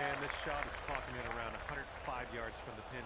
And this shot is clocking in around 105 yards from the pin.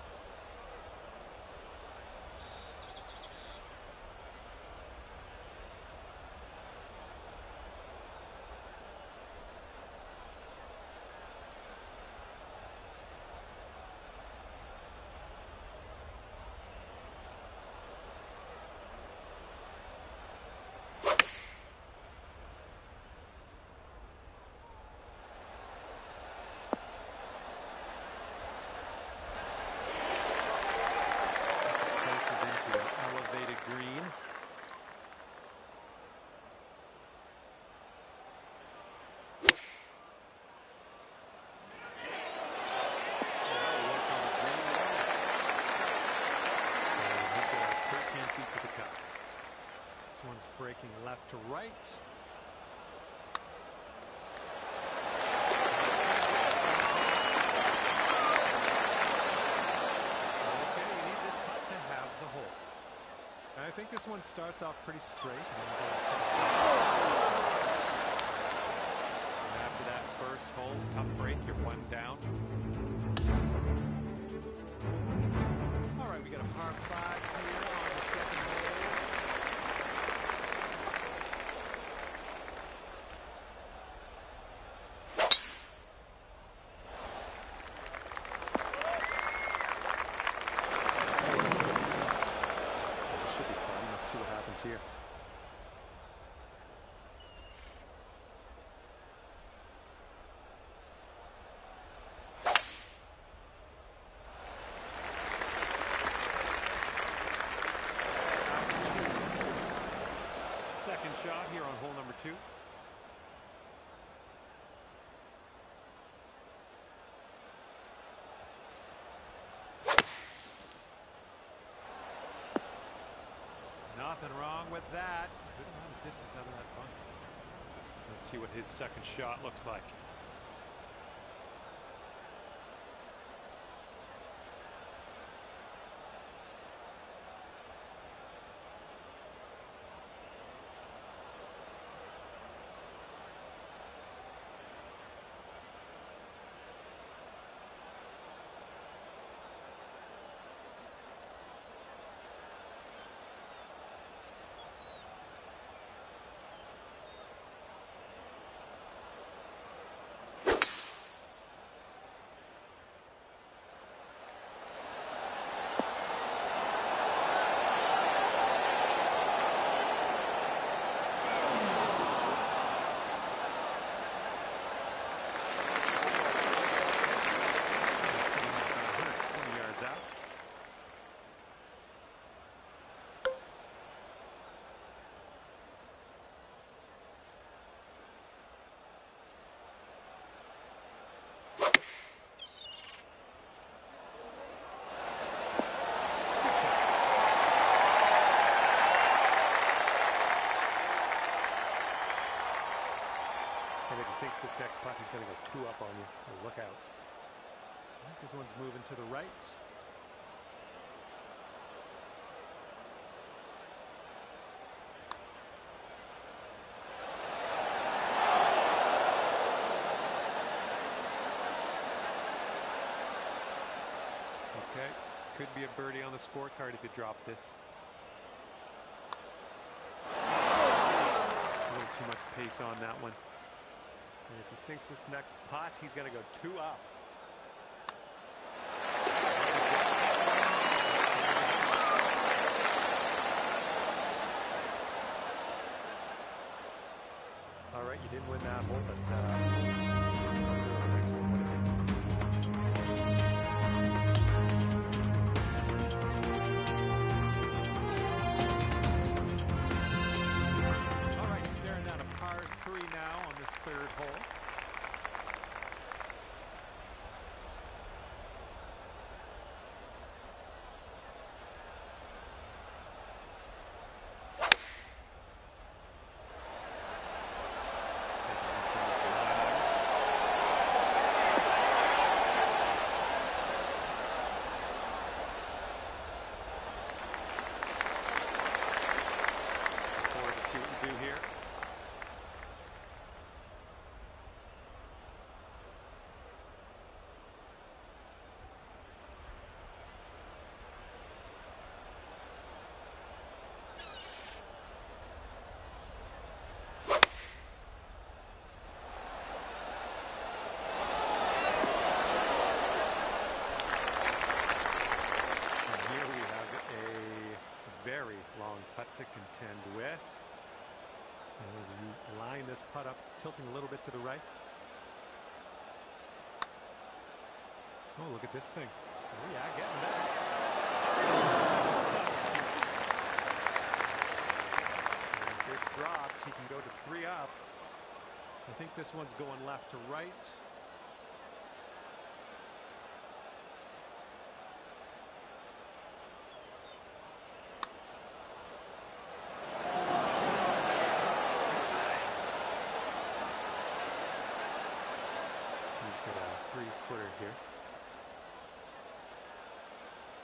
Green. He's got 13 feet to the cup. This one's breaking left to right. I think this one starts off pretty straight and then goes to the right. And after that first hole, tough break, you're one down. All right, we got a par 5 here on the second hole. See what happens here. Second shot here on hole number 2. Nothing wrong with that. Good amount of distance out of that bunker. Let's see what his second shot looks like. I think he sinks this next putt, he's going to go 2 up on you. Oh, look out. I think this one's moving to the right. Okay, could be a birdie on the scorecard if you drop this. A little too much pace on that one. And if he sinks this next putt, he's going to go 2 up. All right, you didn't win that hole, but third hole. Look forward to see what you do here. to contend with. And as you line this putt up, tilting a little bit to the right. Oh, look at this thing. Oh, yeah, getting that. And if this drops, he can go to 3 up. I think this one's going left to right. He's got a 3-footer here.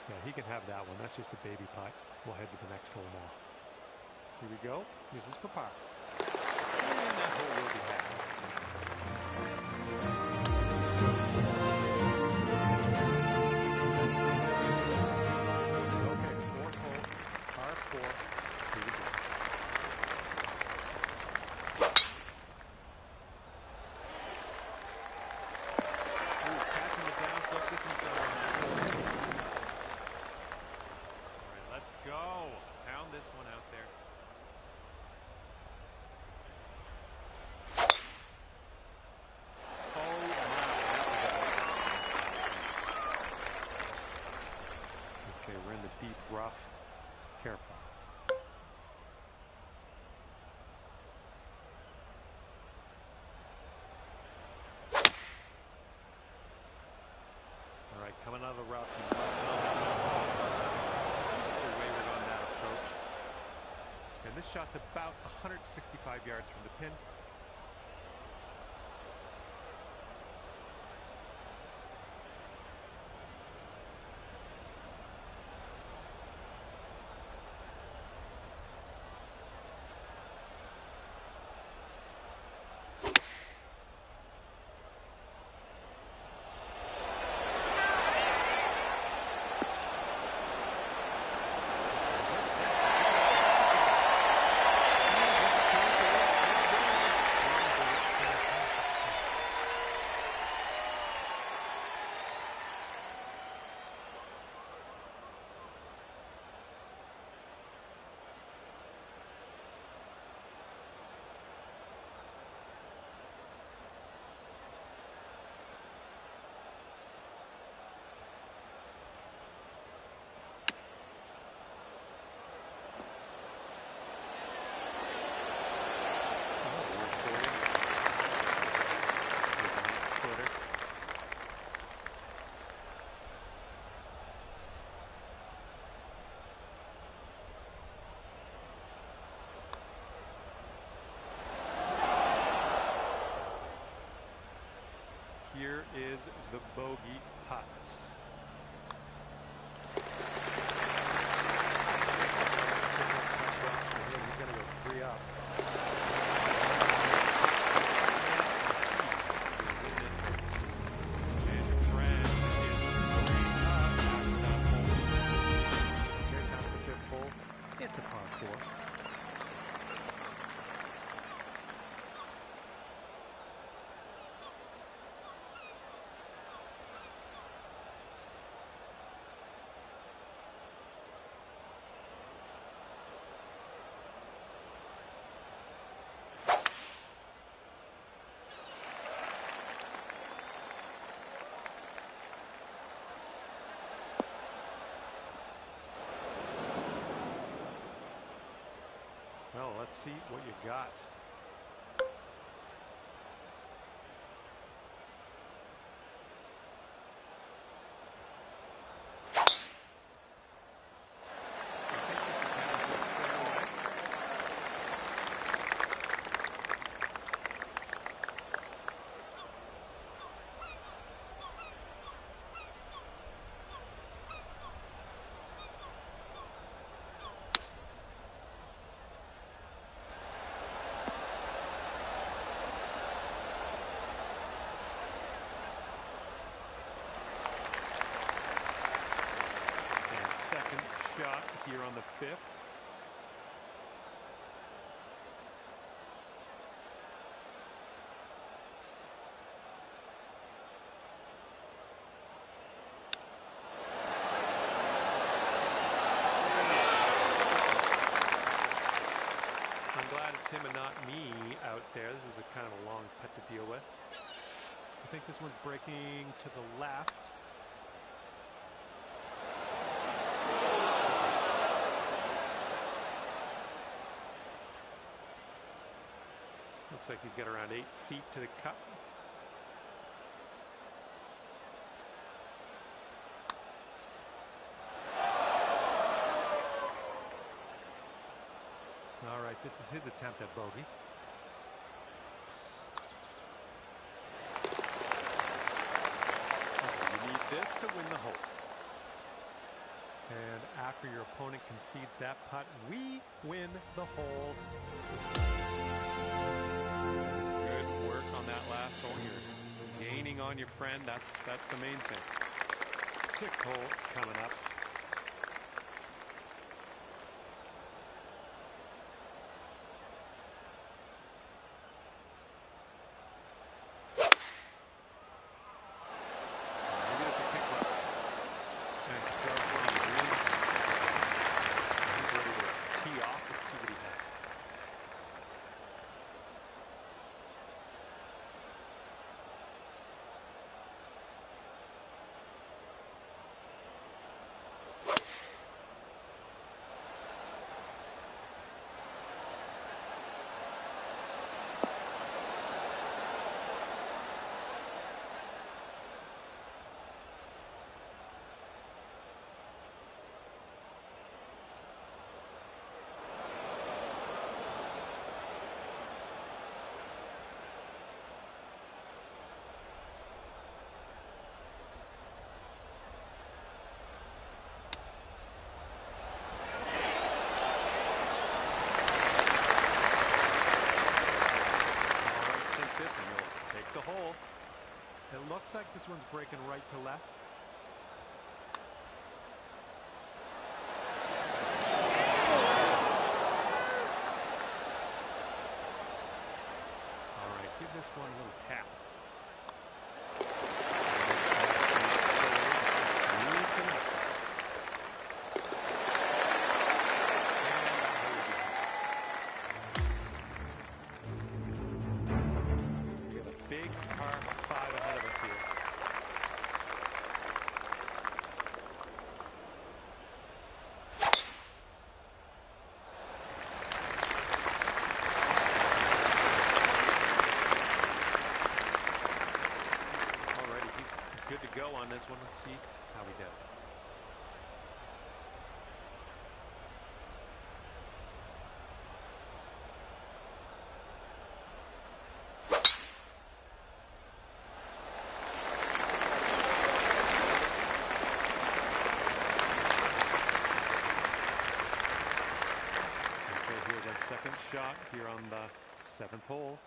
Yeah, he can have that one. That's just a baby putt. We'll head to the next hole now. Here we go. This is for par. And that hole will be had. Okay, 4th hole, par 4. Here we go. Ooh, catching the downslope. This one's going on that hole. All right, let's go. Pound this one out there. Okay, we're in the deep rough. Careful. All right, coming out of the rough. Wayward on that approach. And this shot's about 165 yards from the pin. Here is the bogey putt. He's going to go 3 up. And your friend is 3 up after that hole. Straight down to the 5th hole. It's a par 4. Well, let's see what you got. Shot here on the 5th. kind of a long putt to deal with. I think this one's breaking to the left. Looks like he's got around 8 feet to the cup. All right, this is his attempt at bogey. You need this to win the hole. And after your opponent concedes that putt, we win the hole. Good work on that last hole. You're gaining on your friend. That's the main thing. 6th hole coming up. It looks like this one's breaking right to left. All right, give this one a little tap. Big par 5 ahead of us here. Alrighty, he's good to go on this one. Let's see how he does. Second shot here on the 7th hole.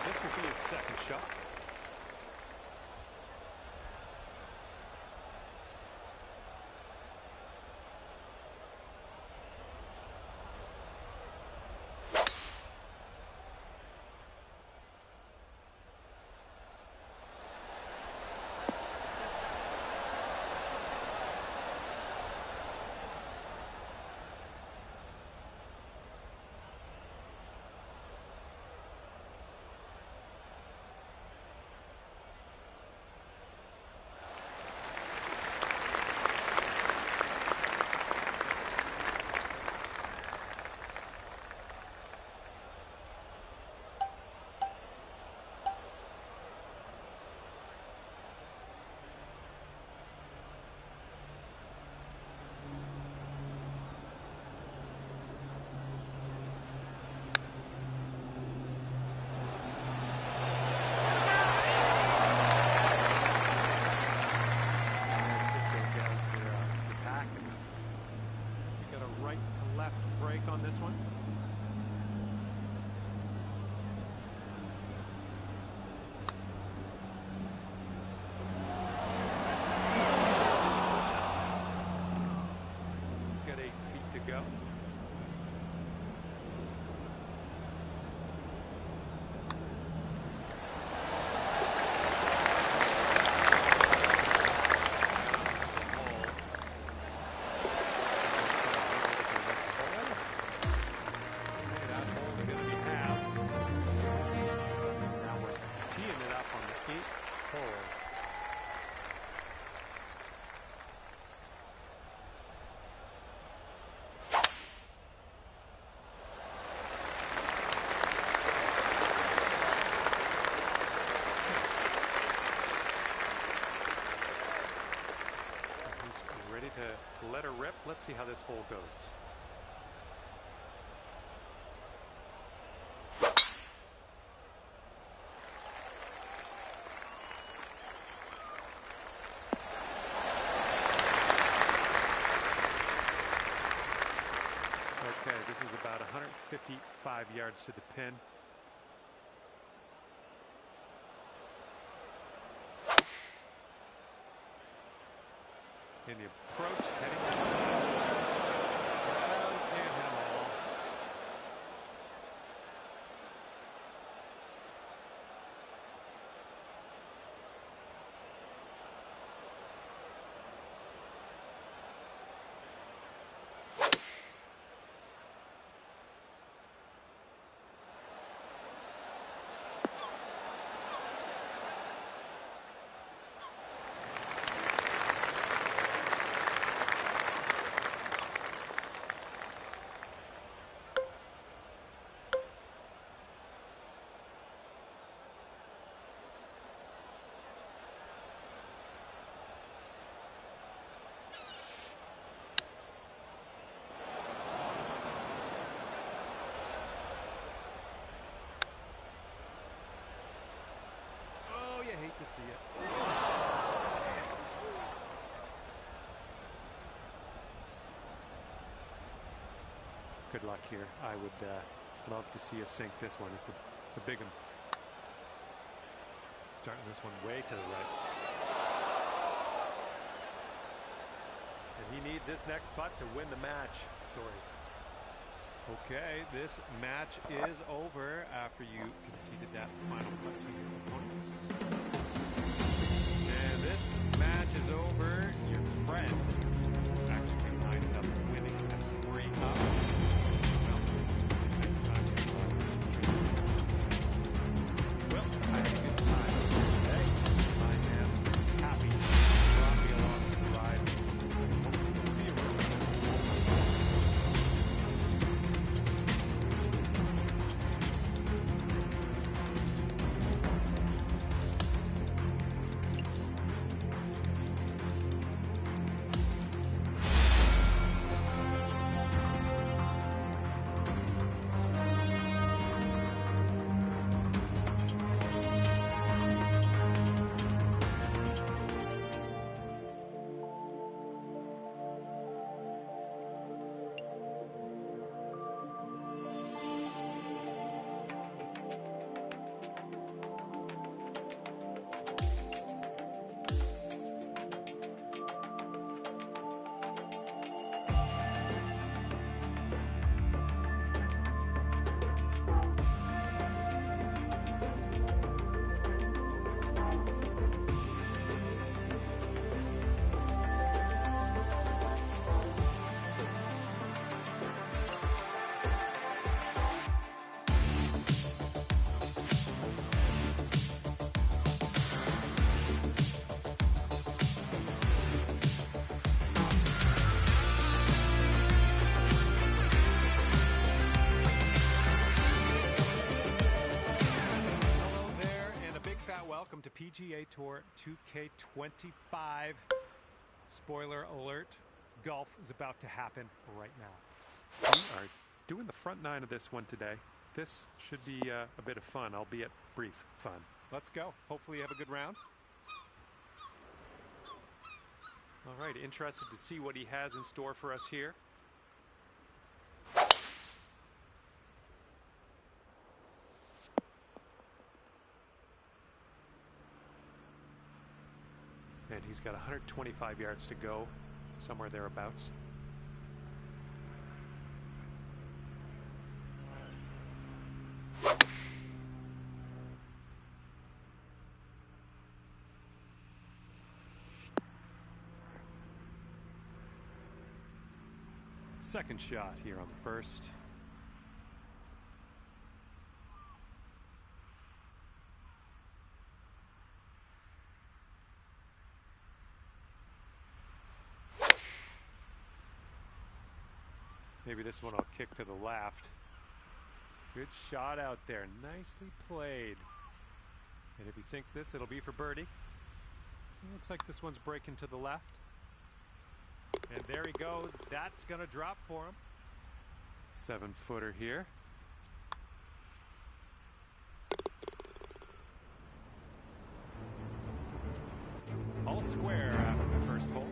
This will be his second shot. Let's see how this hole goes. Okay, this is about 155 yards to the pin. In the approach, heading to the well, can't hit them all. I hate to see it. Good luck here. I would love to see us sink this one. It's a big one. Starting this one way to the right. And he needs this next putt to win the match. Sorry. Okay, this match is over after you conceded that final putt to your opponents. And this match is over. Your friend actually lined up winning at 3 up. Well, I had a good time today. I am happy you brought me along for the ride. Hope to see you real soon. Welcome to PGA Tour 2K25. Spoiler alert, golf is about to happen right now. We are doing the front 9 of this one today. This should be a bit of fun, albeit brief fun. Let's go. Hopefully you have a good round. All right, interested to see what he has in store for us here. And he's got 125 yards to go, somewhere thereabouts. Second shot here on the first. Maybe this one will kick to the left. Good shot out there. Nicely played. And if he sinks this, it'll be for birdie. It looks like this one's breaking to the left. And there he goes. That's going to drop for him. 7-footer here. All square after the first hole.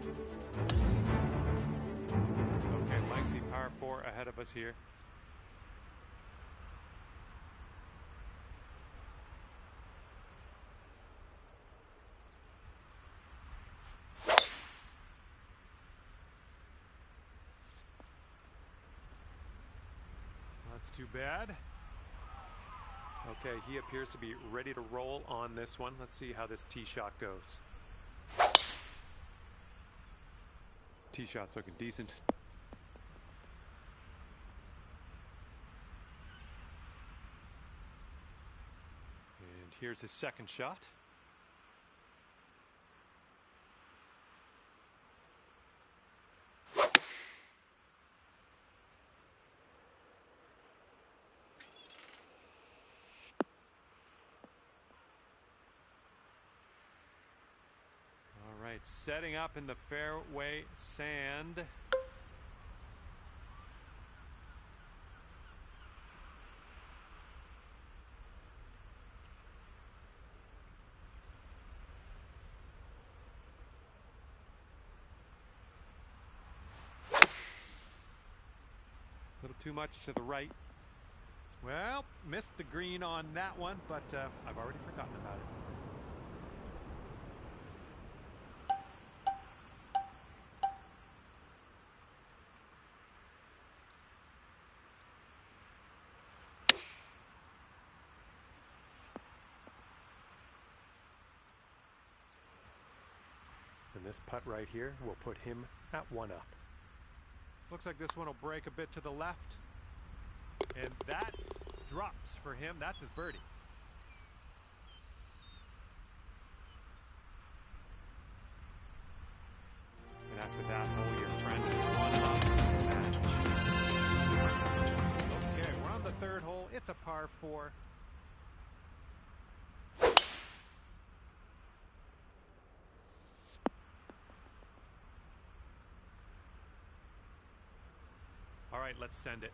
Okay, lengthy par 4 ahead of us here. That's too bad. Okay, he appears to be ready to roll on this one. Let's see how this tee shot goes. Tee shot's looking decent. And here's his second shot. All right, setting up in the fairway sand. A little too much to the right. Well, missed the green on that one, but I've already forgotten about it. And this putt right here will put him at 1 up. Looks like this one will break a bit to the left. And that drops for him. That's his birdie. And after that hole, your friend is 1 up. Okay, we're on the third hole. It's a par 4. All right, let's send it.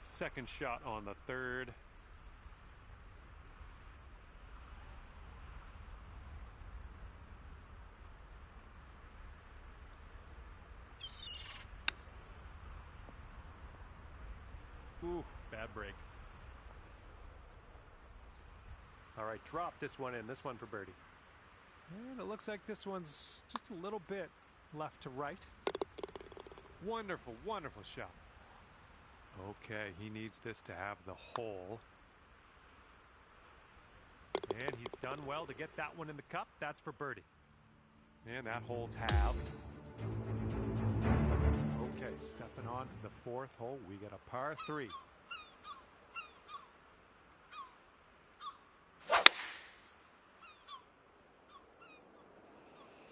Second shot on the third. Ooh, bad break. All right, drop this one in. This one for birdie. And it looks like this one's just a little bit left to right. Wonderful, wonderful shot. Okay, he needs this to have the hole. And he's done well to get that one in the cup. That's for birdie. And that hole's halved. Okay, stepping on to the fourth hole, we get a par 3.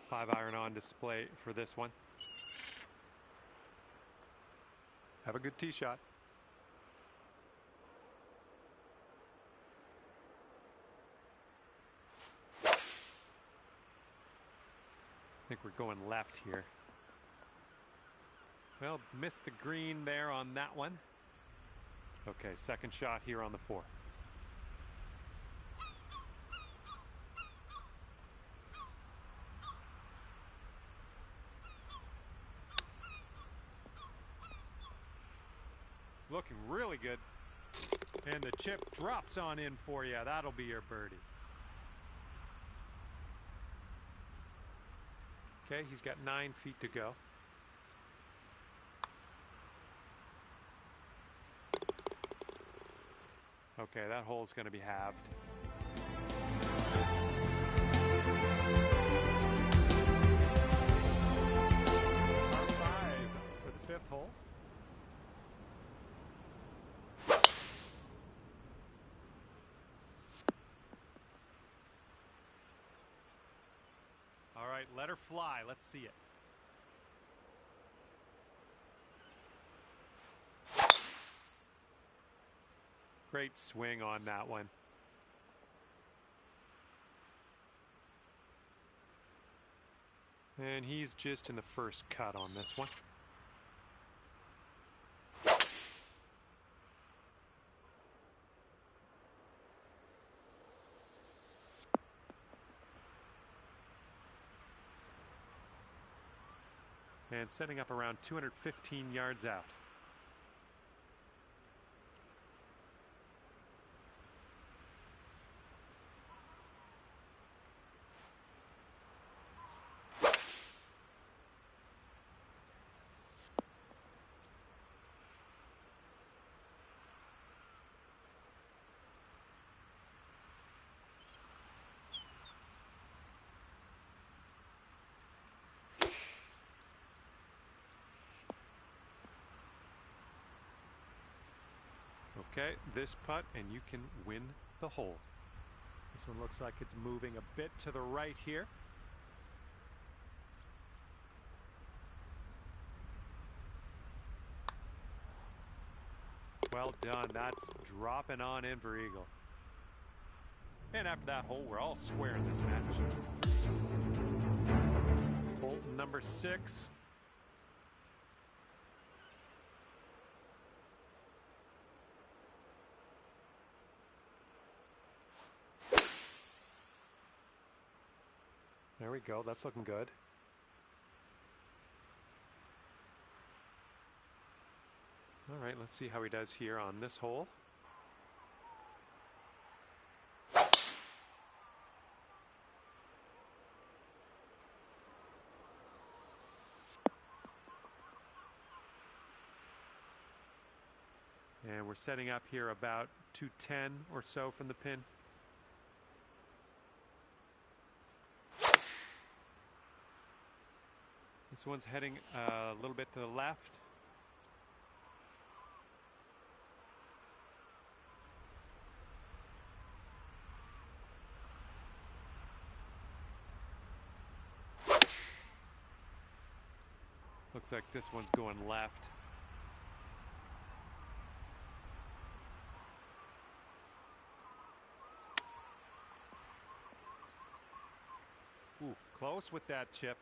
Five-iron on display for this one. Have a good tee shot. I think we're going left here. Well, missed the green there on that one. Okay, second shot here on the 4th. Looking really good. And the chip drops on in for you. That'll be your birdie. Okay, he's got 9 feet to go. Okay, that hole's going to be halved. right, let her fly. Let's see it. Great swing on that one. And he's just in the first cut on this one. And setting up around 215 yards out. Okay, this putt and you can win the hole. This one looks like it's moving a bit to the right here. Well done. That's dropping on in for eagle. And after that hole, we're all square in this match. Hole number 6. There we go. That's looking good. All right, let's see how he does here on this hole. And we're setting up here about 210 or so from the pin. This one's heading a little bit to the left. Looks like this one's going left. Ooh, close with that chip.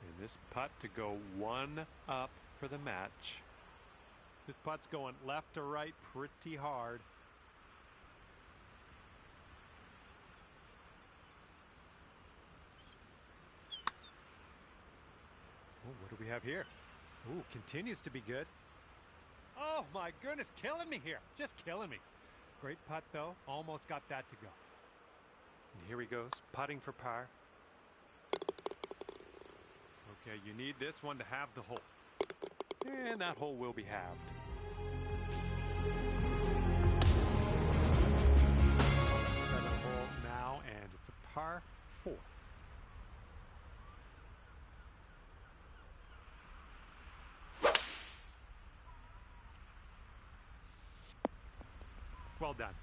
And this putt to go 1 up for the match. This putt's going left to right pretty hard. Oh, what do we have here? Ooh, continues to be good. Oh my goodness, killing me here. Just killing me. Great putt though. Almost got that to go. And here he goes, putting for par. Okay, you need this one to have the hole. And that hole will be halved. 7th hole now, and it's a par 4. Well done.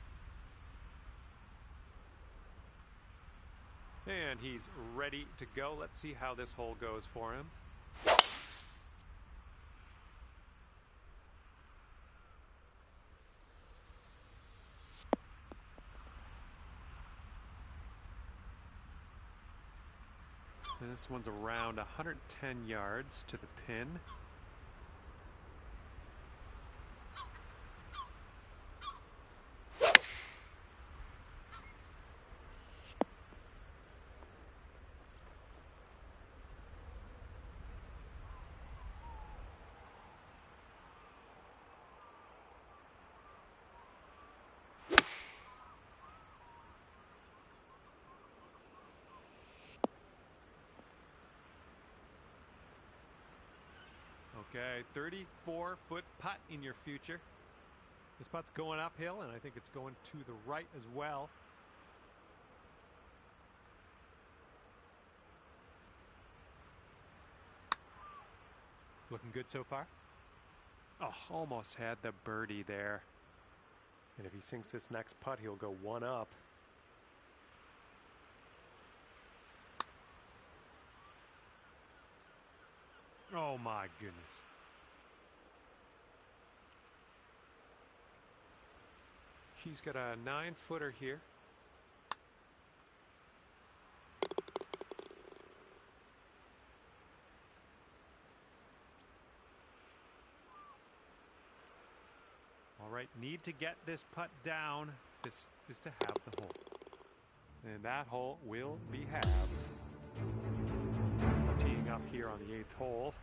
And he's ready to go. Let's see how this hole goes for him. And this one's around 110 yards to the pin. Okay, 34-foot putt in your future. This putt's going uphill, and I think it's going to the right as well. Looking good so far. Oh, almost had the birdie there. And if he sinks this next putt, he'll go 1 up. Oh my goodness. He's got a 9-footer here. All right, need to get this putt down. This is to have the hole. And that hole will be halved. Teeing up here on the 8th hole.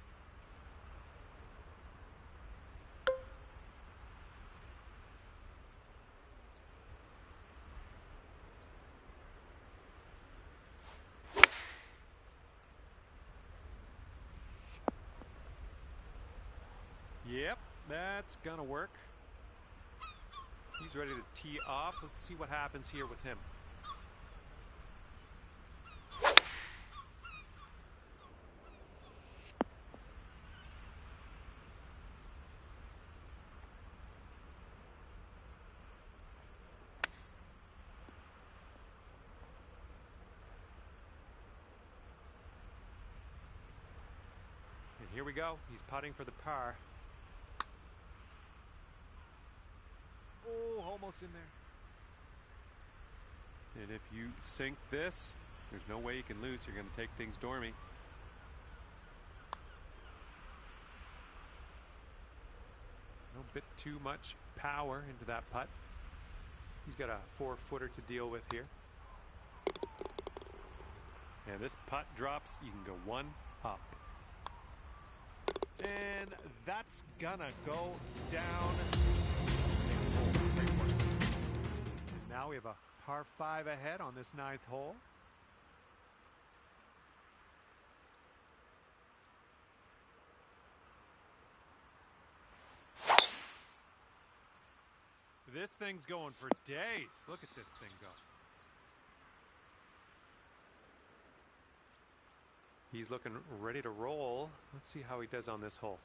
Yep, that's gonna work. He's ready to tee off. Let's see what happens here with him. And here we go. He's putting for the par. Oh, almost in there. And if you sink this, there's no way you can lose. You're going to take things dormy. A bit too much power into that putt. He's got a 4-footer to deal with here. And this putt drops. You can go 1 up. And that's gonna go down. And now we have a par 5 ahead on this 9th hole. This thing's going for days. Look at this thing go. He's looking ready to roll. Let's see how he does on this hole.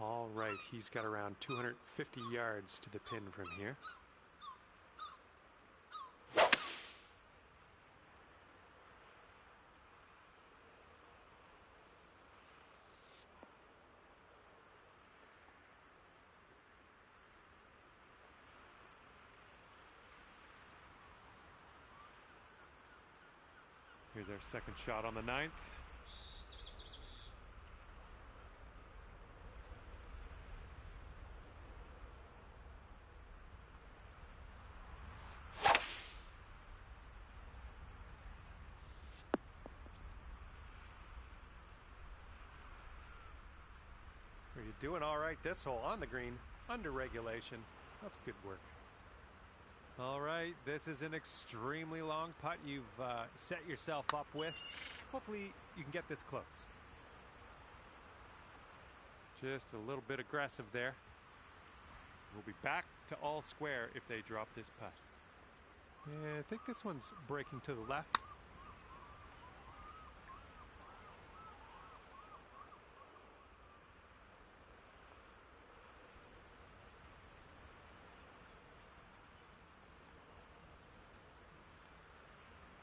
All right, he's got around 250 yards to the pin from here. Here's our second shot on the 9th. You're doing all right this hole on the green, under regulation. That's good work. All right, this is an extremely long putt you've set yourself up with. Hopefully you can get this close. Just a little bit aggressive there. We'll be back to all square if they drop this putt. Yeah, I think this one's breaking to the left.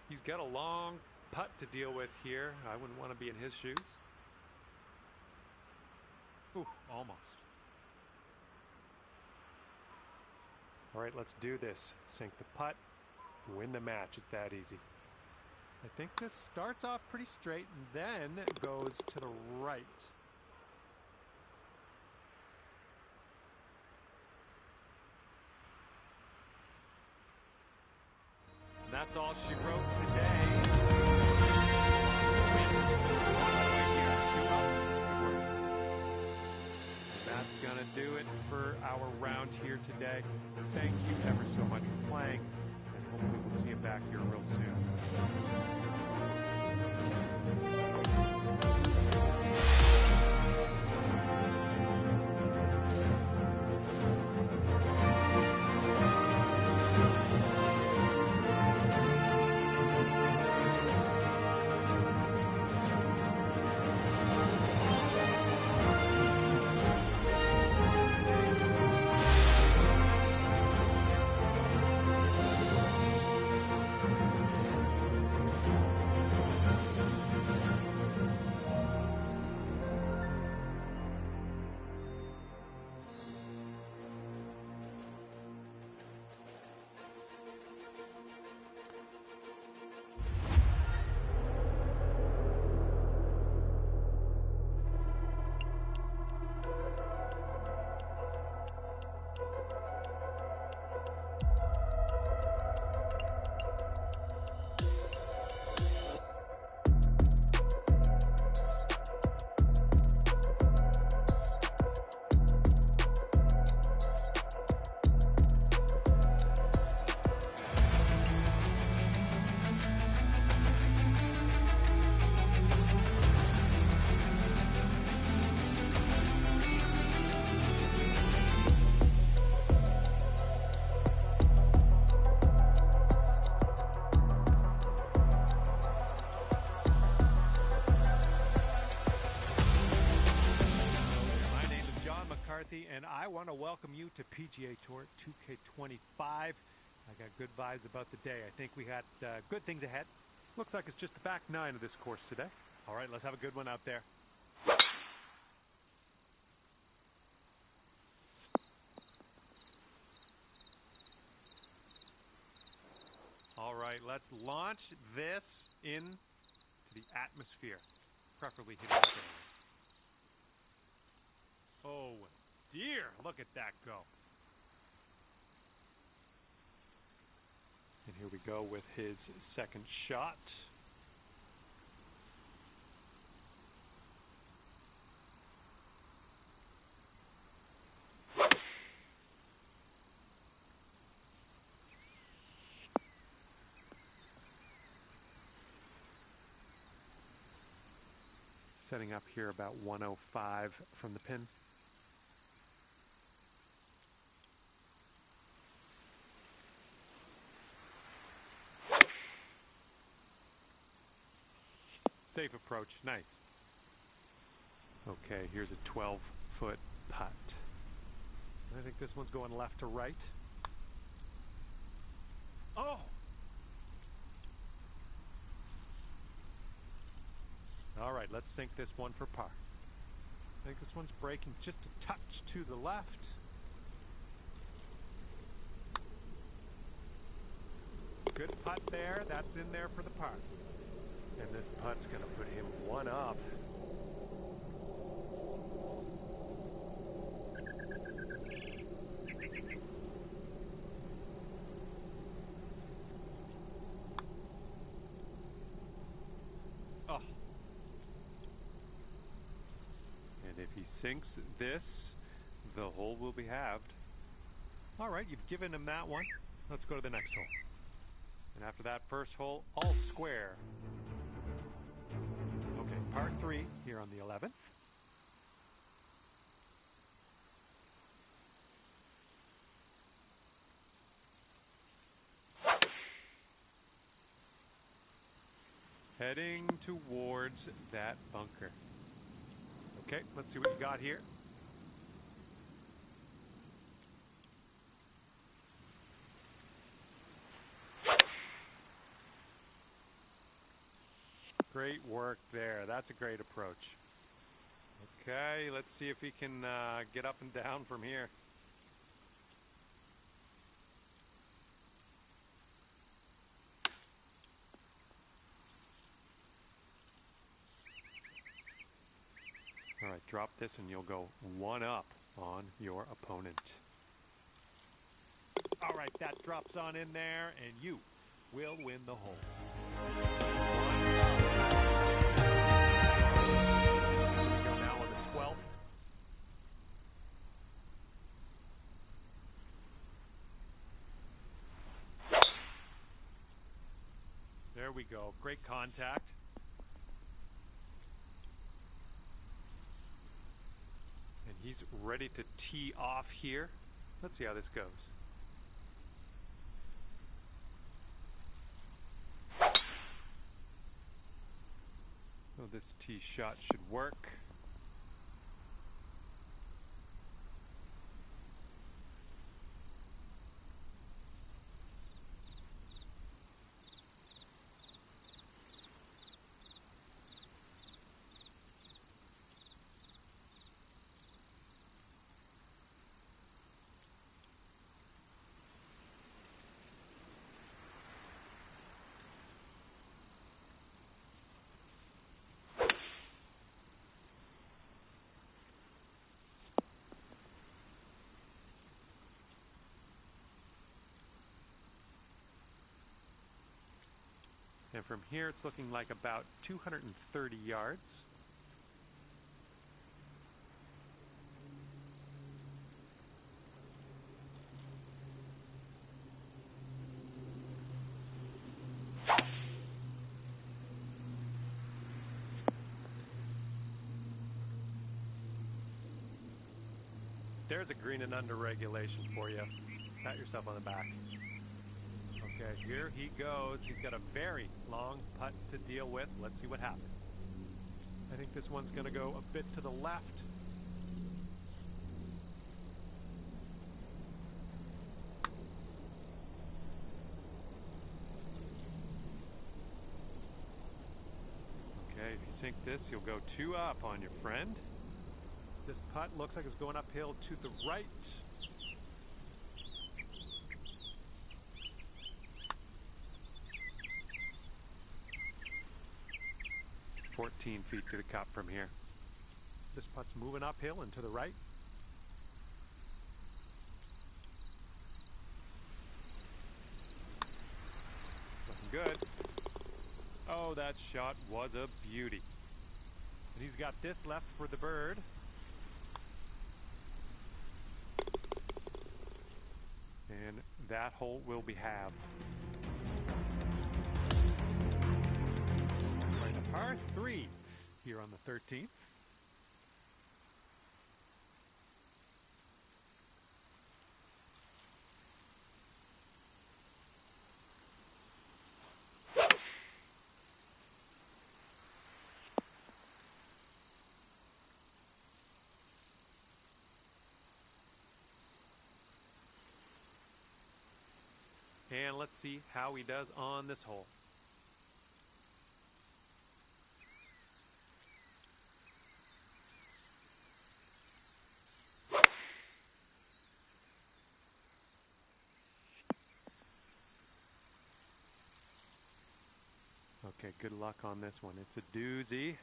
He's got a long putt to deal with here. I wouldn't want to be in his shoes. Ooh, almost. All right, let's do this. Sink the putt, win the match. It's that easy. I think this starts off pretty straight and then goes to the right. And that's all she wrote today. That's going to do it for our round here today. Thank you ever so much for playing, and hopefully we'll see you back here real soon. Timothy, and I want to welcome you to PGA Tour 2K25. I got good vibes about the day. I think we got good things ahead. Looks like it's just the back nine of this course today. All right, let's have a good one out there. All right, let's launch this into the atmosphere, preferably hitting the fairway. Oh dear, look at that go. And here we go with his second shot. Setting up here about 105 from the pin. Safe approach, nice. Okay, here's a 12-foot putt. I think this one's going left to right. Oh! All right, let's sink this one for par. I think this one's breaking just a touch to the left. Good putt there. That's in there for the par. And this putt's going to put him one up. Oh. And if he sinks this, the hole will be halved. All right, you've given him that one. Let's go to the next hole. And after that first hole, all square. Okay, par 3 here on the 11th. Heading towards that bunker. Okay, let's see what you got here. Great work there. That's a great approach. Okay, let's see if he can get up and down from here. All right, drop this and you'll go one up on your opponent. All right, that drops on in there and you will win the hole. Go now on the 12th. There we go. Great contact. And he's ready to tee off here. Let's see how this goes. So this tee shot should work. And from here, it's looking like about 230 yards. There's a green and under regulation for you. Pat yourself on the back. Okay, here he goes. He's got a very long putt to deal with. Let's see what happens. I think this one's going to go a bit to the left. sink this, you'll go 2 up on your friend. This putt looks like it's going uphill to the right. 14 feet to the cup from here. This putt's moving uphill and to the right. Looking good. Oh, that shot was a beauty. And he's got this left for the bird. And that hole will be halved. Right, a par 3 here on the 13th. And let's see how he does on this hole. Okay, good luck on this one. It's a doozy.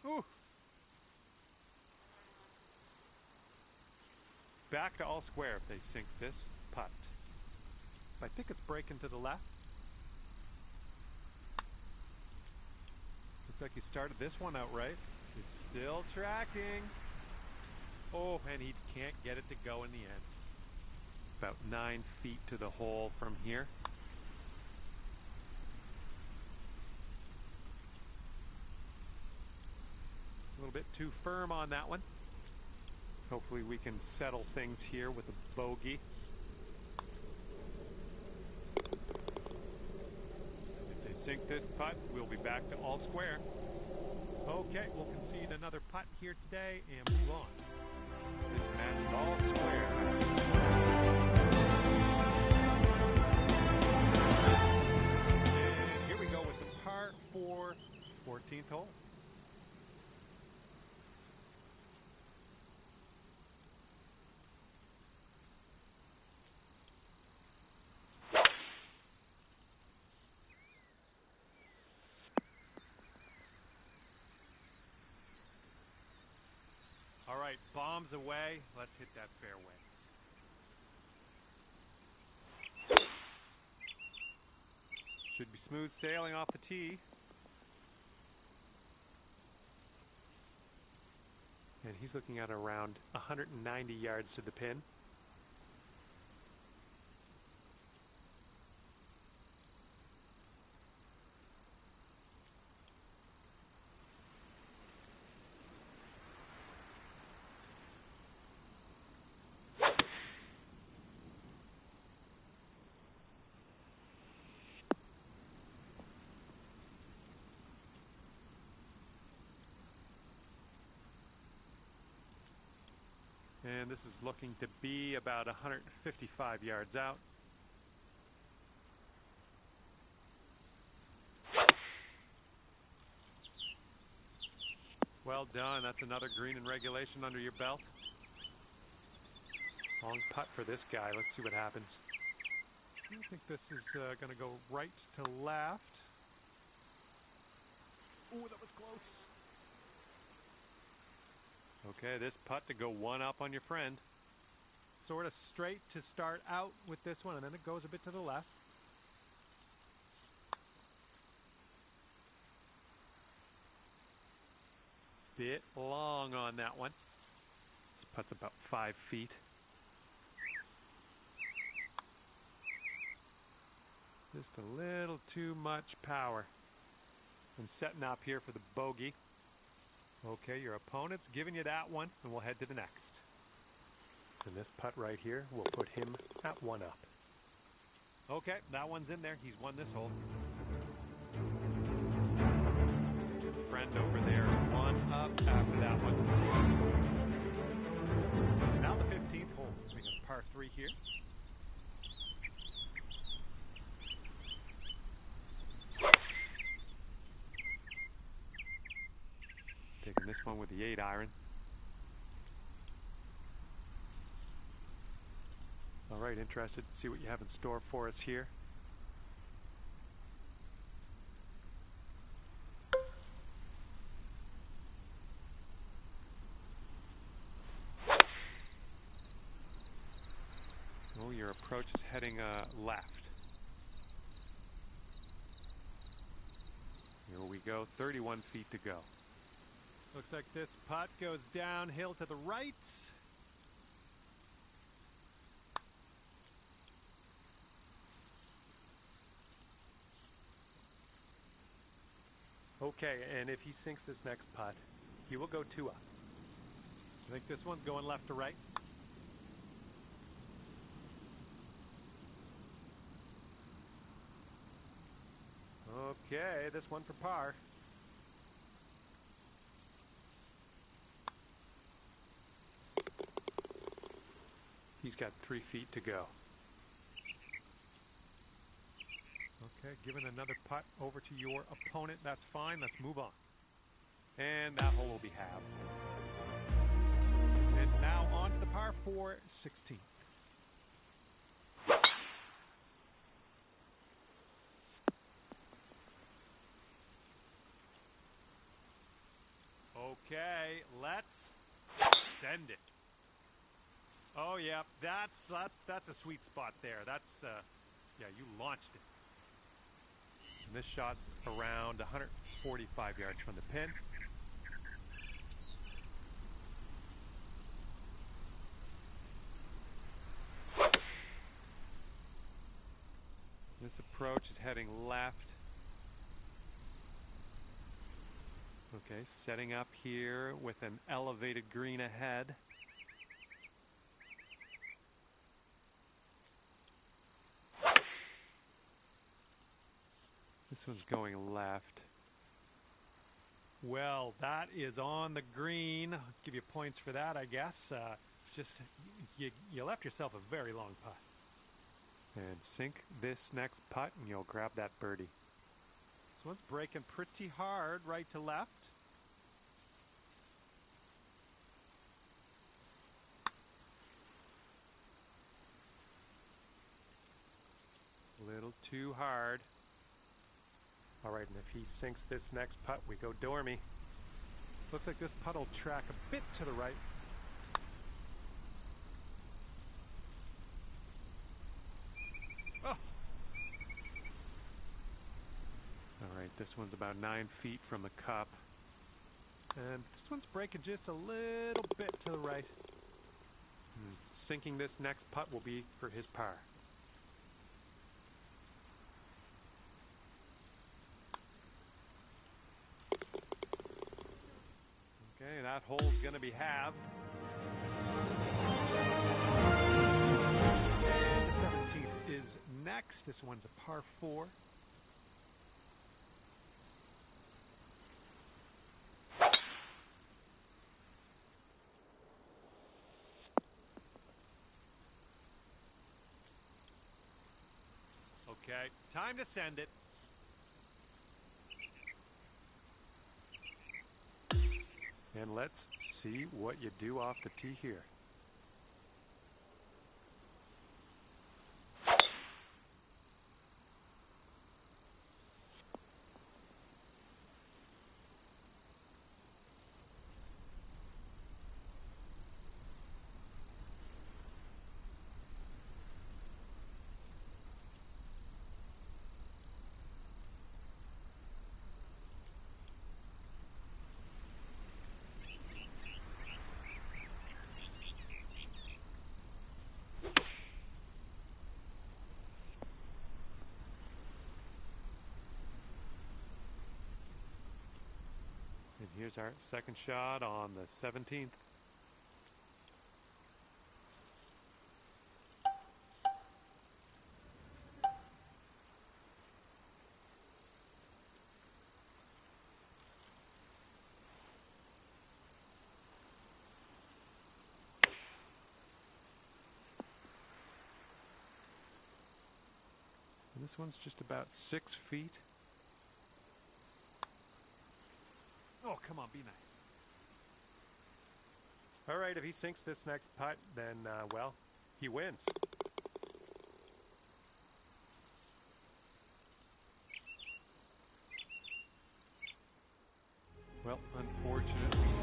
Ooh. Back to all square if they sink this putt. I think it's breaking to the left. Looks like he started this one out right. It's still tracking. Oh, and he can't get it to go in the end. About 9 feet to the hole from here. A little bit too firm on that one. Hopefully we can settle things here with a bogey. If they sink this putt, we'll be back to all square. Okay, we'll concede another putt here today and move on. This match is all square. And here we go with the par 4 14th hole. All right, bombs away. Let's hit that fairway. Should be smooth sailing off the tee. And he's looking at around 190 yards to the pin. And this is looking to be about 155 yards out. Well done. That's another green in regulation under your belt. Long putt for this guy. Let's see what happens. I think this is going to go right to left. Ooh, that was close. Okay, this putt to go 1 up on your friend. Sort of straight to start out with this one, and then it goes a bit to the left. Bit long on that one. This putt's about 5 feet. Just a little too much power. And setting up here for the bogey. Okay, your opponent's giving you that one, and we'll head to the next. And this putt right here will put him at 1 up. Okay, that one's in there. He's won this hole. Friend over there, 1 up after that one. Now the 15th hole. We got par 3 here. Taking this one with the 8 iron. All right, interested to see what you have in store for us here. Oh, your approach is heading left. Here we go, 31 feet to go. Looks like this putt goes downhill to the right. Okay, and if he sinks this next putt, he will go 2 up. I think this one's going left to right. Okay, this one for par. He's got 3 feet to go. Okay, giving another putt over to your opponent. That's fine. Let's move on. And that hole will be halved. And now on to the par 4, 16. Okay, let's send it. Oh yeah, that's a sweet spot there. That's yeah, you launched it. And this shot's around 145 yards from the pin. This approach is heading left. Okay, setting up here with an elevated green ahead. This one's going left. Well, that is on the green. I'll give you points for that, I guess. Just you left yourself a very long putt. And sink this next putt and you'll grab that birdie. This one's breaking pretty hard right to left. A little too hard. All right, and if he sinks this next putt, we go dormy. Looks like this putt will track a bit to the right. Oh. All right, this one's about 9 feet from the cup. And this one's breaking just a little bit to the right. Sinking this next putt will be for his par. Okay, that hole's going to be halved. And the 17th is next. This one's a par 4. Okay, time to send it. And let's see what you do off the tee here. And here's our second shot on the 17th. This one's just about 6 feet. Oh, come on, be nice. All right, if he sinks this next putt, then, well, he wins. Well, unfortunately,